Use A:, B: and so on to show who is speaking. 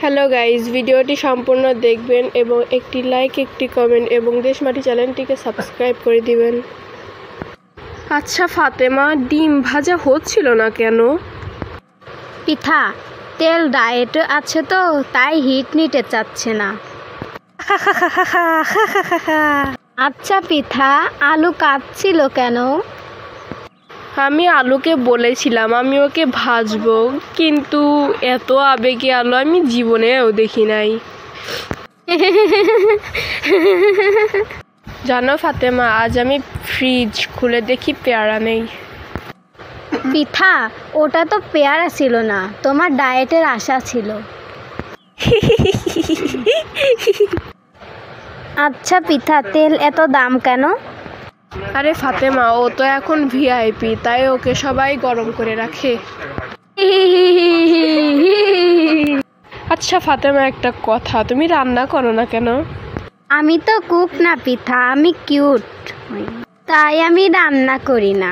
A: Hello guys, ভিডিওটি সম্পূর্ণ দেখবেন এবং একটি লাইক, একটি কমেন্ট এবং দেশমাটি চ্যানেলটিকে সাবস্ক্রাইব করে দিবেন। আচ্ছা ফাতেমা, ডিম ভাজা হচ্ছিল না কেন?
B: পিঠা তেল ডায়েট আছে তো, তাই হিট নিতে চাচ্ছে না। আচ্ছা পিঠা, আলু কাটছিল কেন?
A: আমি আলুকে বলেছিলাম আমি ওকে ভাজবো, কিন্তু এত আবেগে আলু আমি জীবনেও দেখি নাই। জানো ফাতেমা, আজ আমি ফ্রিজ খুলে দেখি পেয়ারা নেই।
B: পিঠা, ওটা তো পেয়ারা ছিল না, তোমার ডায়েটের আশা ছিল। আচ্ছা পিঠা, তেল এত দাম কেন?
A: আরে ফাতেমা, ও তো এখন ভিআইপি, তাই ওকে সবাই গরম করে রাখে। আচ্ছা ফাতেমা, একটা কথা, তুমি রান্না করো না কেন?
B: আমি তো কুক না পিঠা, আমি কিউট, তাই আমি রান্না করি না।